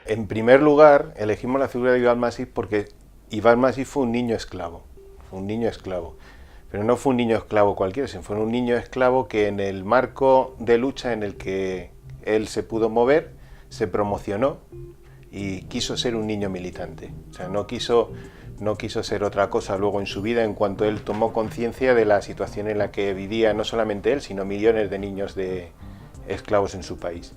En primer lugar, elegimos la figura de Iván Masip porque Iván Masip fue un niño esclavo. Fue un niño esclavo. Pero no fue un niño esclavo cualquiera, sino fue un niño esclavo que en el marco de lucha en el que él se pudo mover, se promocionó y quiso ser un niño militante. O sea, no quiso ser otra cosa luego en su vida en cuanto él tomó conciencia de la situación en la que vivía no solamente él, sino millones de niños de esclavos en su país.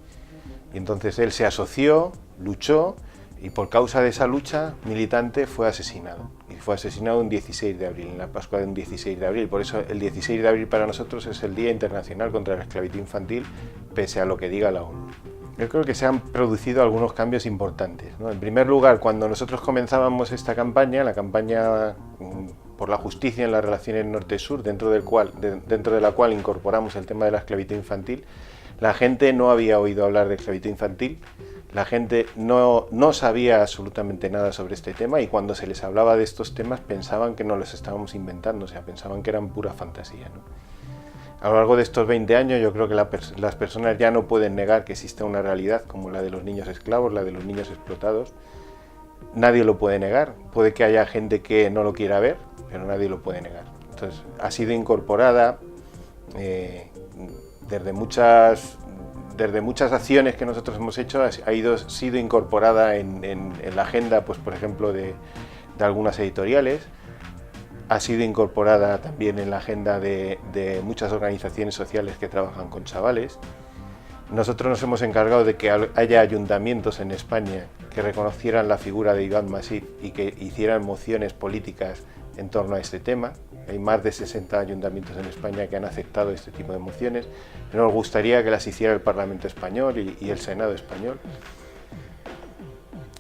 Y entonces él se asoció, luchó y por causa de esa lucha militante fue asesinado. Y fue asesinado un 16 de abril, en la Pascua de un 16 de abril. Por eso el 16 de abril para nosotros es el Día Internacional contra la Esclavitud Infantil, pese a lo que diga la ONU. Yo creo que se han producido algunos cambios importantes, ¿no? En primer lugar, cuando nosotros comenzábamos esta campaña, la campaña por la justicia en las relaciones norte-sur, dentro de la cual incorporamos el tema de la esclavitud infantil, la gente no había oído hablar de esclavitud infantil, la gente no sabía absolutamente nada sobre este tema y cuando se les hablaba de estos temas pensaban que nos los estábamos inventando, o sea, pensaban que eran pura fantasía, ¿no? A lo largo de estos 20 años yo creo que las personas ya no pueden negar que existe una realidad como la de los niños esclavos, la de los niños explotados. Nadie lo puede negar, puede que haya gente que no lo quiera ver, pero nadie lo puede negar. Entonces ha sido incorporada desde muchas acciones que nosotros hemos hecho, ha sido incorporada en la agenda, pues por ejemplo, de algunas editoriales. Ha sido incorporada también en la agenda de muchas organizaciones sociales que trabajan con chavales. Nosotros nos hemos encargado de que haya ayuntamientos en España que reconocieran la figura de Iván Masip y que hicieran mociones políticas en torno a este tema. Hay más de 60 ayuntamientos en España que han aceptado este tipo de mociones. Nos gustaría que las hiciera el Parlamento español y el Senado español.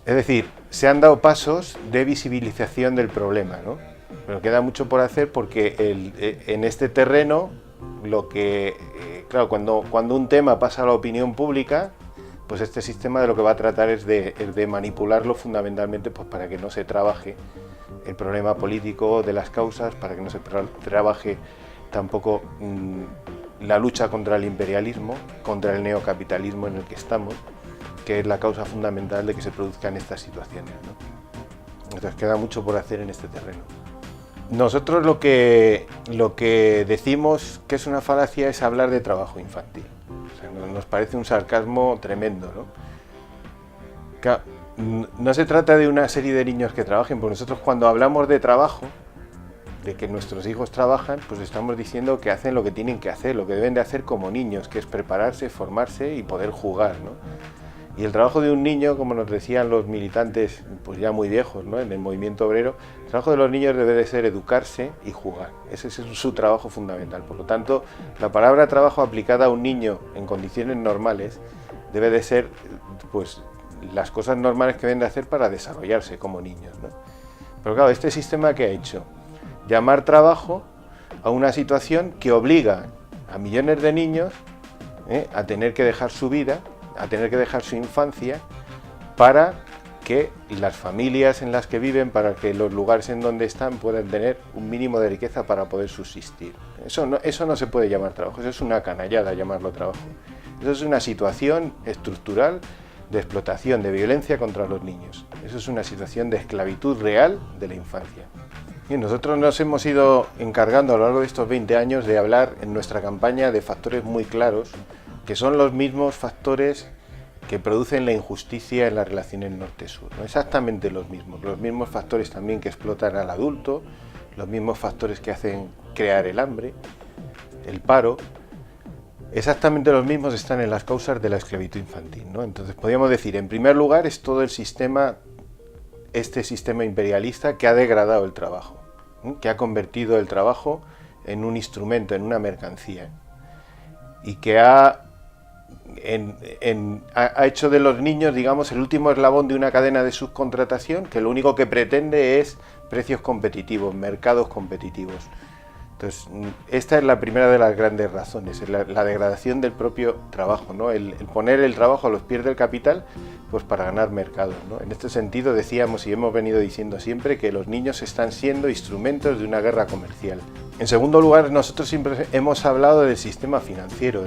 Es decir, se han dado pasos de visibilización del problema, ¿no? Pero queda mucho por hacer porque en este terreno, claro, cuando un tema pasa a la opinión pública, pues este sistema de lo que va a tratar es de manipularlo fundamentalmente pues para que no se trabaje el problema político de las causas, para que no se trabaje tampoco la lucha contra el imperialismo, contra el neocapitalismo en el que estamos, que es la causa fundamental de que se produzcan estas situaciones, ¿no? Entonces queda mucho por hacer en este terreno. Nosotros lo que decimos que es una falacia es hablar de trabajo infantil. O sea, nos parece un sarcasmo tremendo, ¿no? Claro, no se trata de una serie de niños que trabajen, porque nosotros cuando hablamos de trabajo, de que nuestros hijos trabajan, pues estamos diciendo que hacen lo que tienen que hacer, lo que deben de hacer como niños, que es prepararse, formarse y poder jugar, ¿no? Y el trabajo de un niño, como nos decían los militantes pues ya muy viejos, ¿no?, en el movimiento obrero, el trabajo de los niños debe de ser educarse y jugar. Ese es su trabajo fundamental. Por lo tanto, la palabra trabajo aplicada a un niño en condiciones normales debe de ser pues las cosas normales que deben de hacer para desarrollarse como niños, ¿no? Pero claro, este sistema que ha hecho, llamar trabajo a una situación que obliga a millones de niños a tener que dejar su vida, a tener que dejar su infancia para que las familias en las que viven, para que los lugares en donde están puedan tener un mínimo de riqueza para poder subsistir. Eso no se puede llamar trabajo, eso es una canallada llamarlo trabajo. Eso es una situación estructural de explotación, de violencia contra los niños. Eso es una situación de esclavitud real de la infancia. Y nosotros nos hemos ido encargando a lo largo de estos 20 años de hablar en nuestra campaña de factores muy claros, que son los mismos factores que producen la injusticia en las relaciones norte-sur, ¿no? Exactamente los mismos factores también que explotan al adulto, los mismos factores que hacen crear el hambre, el paro, exactamente los mismos están en las causas de la esclavitud infantil, ¿no? Entonces podríamos decir, en primer lugar, es todo este sistema imperialista que ha degradado el trabajo, ¿no?, que ha convertido el trabajo en un instrumento, en una mercancía, y que ha hecho de los niños, digamos, el último eslabón de una cadena de subcontratación que lo único que pretende es precios competitivos, mercados competitivos. Entonces, esta es la primera de las grandes razones, la degradación del propio trabajo, ¿no? El poner el trabajo a los pies del capital pues para ganar mercados, ¿no? En este sentido decíamos y hemos venido diciendo siempre que los niños están siendo instrumentos de una guerra comercial. En segundo lugar, nosotros siempre hemos hablado del sistema financiero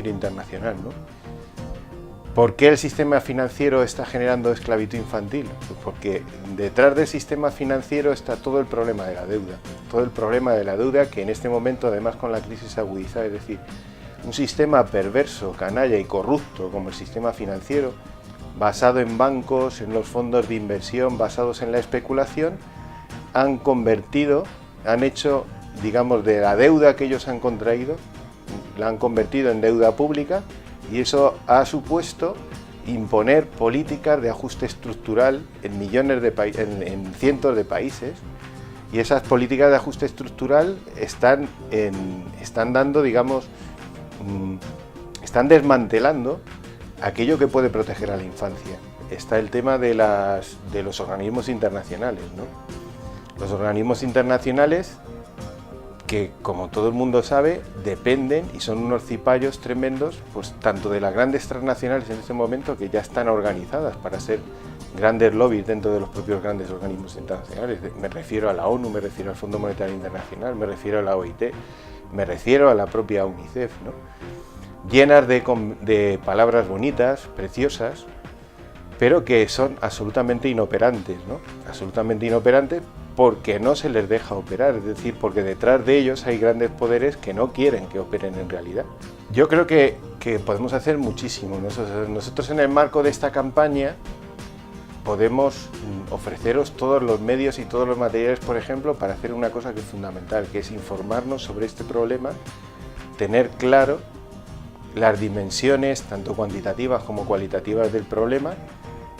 internacional, ¿no? ¿Por qué el sistema financiero está generando esclavitud infantil? Pues porque detrás del sistema financiero está todo el problema de la deuda. Todo el problema de la deuda que en este momento, además con la crisis agudizada, es decir, un sistema perverso, canalla y corrupto como el sistema financiero, basado en bancos, en los fondos de inversión, basados en la especulación, han hecho, digamos, de la deuda que ellos han contraído, la han convertido en deuda pública, y eso ha supuesto imponer políticas de ajuste estructural en cientos de países, y esas políticas de ajuste estructural están dando, digamos, están desmantelando aquello que puede proteger a la infancia. Está el tema de los organismos internacionales, ¿no? Los organismos internacionales que, como todo el mundo sabe, dependen y son unos cipayos tremendos, pues tanto de las grandes transnacionales en este momento, que ya están organizadas para ser grandes lobbies dentro de los propios grandes organismos internacionales. Me refiero a la ONU, me refiero al Fondo Monetario Internacional, me refiero a la OIT, me refiero a la propia UNICEF, ¿no? Llenas de palabras bonitas, preciosas, pero que son absolutamente inoperantes, ¿no? Absolutamente inoperantes, porque no se les deja operar, es decir, porque detrás de ellos hay grandes poderes que no quieren que operen en realidad. Yo creo que podemos hacer muchísimo. Nosotros en el marco de esta campaña podemos ofreceros todos los medios y todos los materiales, por ejemplo, para hacer una cosa que es fundamental, que es informarnos sobre este problema, tener claro las dimensiones, tanto cuantitativas como cualitativas del problema,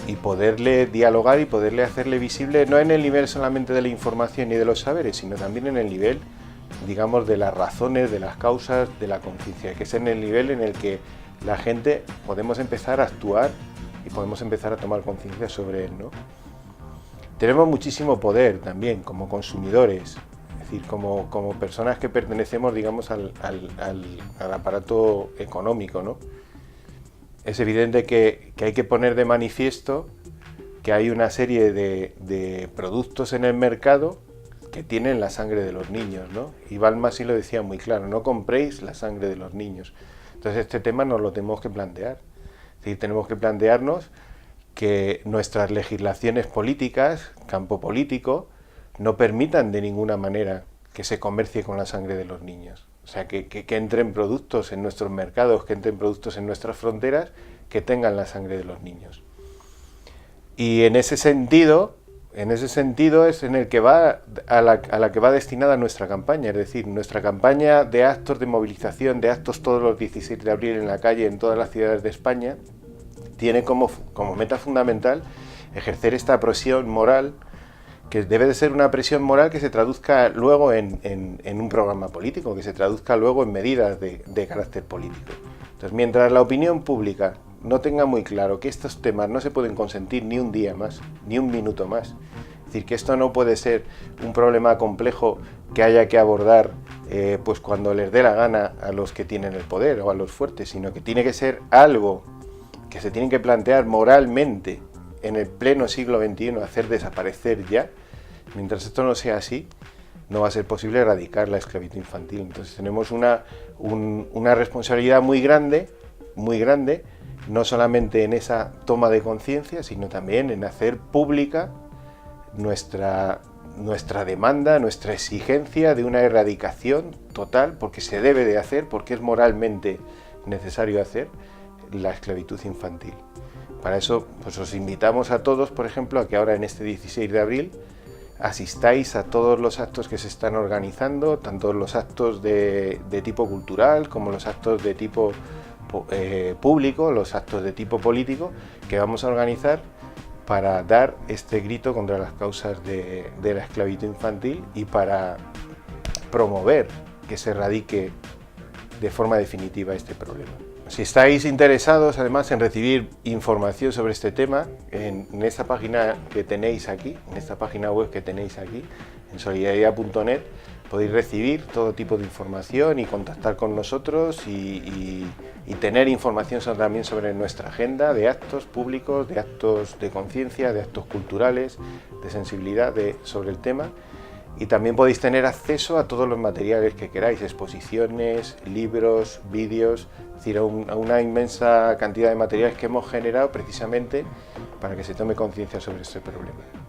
y poderle dialogar y poderle hacerle visible, no en el nivel solamente de la información y de los saberes, sino también en el nivel, digamos, de las razones, de las causas, de la conciencia, que es en el nivel en el que la gente podemos empezar a actuar y podemos empezar a tomar conciencia sobre él, ¿no? Tenemos muchísimo poder también como consumidores, es decir, como personas que pertenecemos, digamos, al aparato económico, ¿no? Es evidente que hay que poner de manifiesto que hay una serie de productos en el mercado que tienen la sangre de los niños, ¿no? Y Balmasi lo decía muy claro: no compréis la sangre de los niños. Entonces este tema nos lo tenemos que plantear. Es decir, tenemos que plantearnos que nuestras legislaciones políticas, campo político, no permitan de ninguna manera que se comercie con la sangre de los niños. O sea, que entren productos en nuestros mercados, que entren productos en nuestras fronteras, que tengan la sangre de los niños. Y en ese sentido es en el que va a la que va destinada nuestra campaña. Es decir, nuestra campaña de actos de movilización, de actos todos los 16 de abril en la calle en todas las ciudades de España, tiene como meta fundamental ejercer esta presión moral, que debe de ser una presión moral que se traduzca luego en un programa político, que se traduzca luego en medidas de carácter político. Entonces, mientras la opinión pública no tenga muy claro que estos temas no se pueden consentir ni un día más, ni un minuto más, es decir, que esto no puede ser un problema complejo que haya que abordar pues cuando les dé la gana a los que tienen el poder o a los fuertes, sino que tiene que ser algo que se tiene que plantear moralmente en el pleno siglo XXI, hacer desaparecer ya. Mientras esto no sea así, no va a ser posible erradicar la esclavitud infantil. Entonces tenemos una responsabilidad muy grande, no solamente en esa toma de conciencia, sino también en hacer pública nuestra demanda, nuestra exigencia de una erradicación total, porque se debe de hacer, porque es moralmente necesario hacer la esclavitud infantil. Para eso, pues os invitamos a todos, por ejemplo, a que ahora en este 16 de abril asistáis a todos los actos que se están organizando, tanto los actos de tipo cultural como los actos de tipo público, los actos de tipo político que vamos a organizar para dar este grito contra las causas de la esclavitud infantil y para promover que se erradique de forma definitiva este problema. Si estáis interesados además en recibir información sobre este tema, en esta página que tenéis aquí, en esta página web que tenéis aquí, en solidaridad.net, podéis recibir todo tipo de información y contactar con nosotros y tener información también sobre nuestra agenda de actos públicos, de actos de conciencia, de actos culturales, de sensibilidad sobre el tema. Y también podéis tener acceso a todos los materiales que queráis, exposiciones, libros, vídeos, es decir, a una inmensa cantidad de materiales que hemos generado precisamente para que se tome conciencia sobre este problema.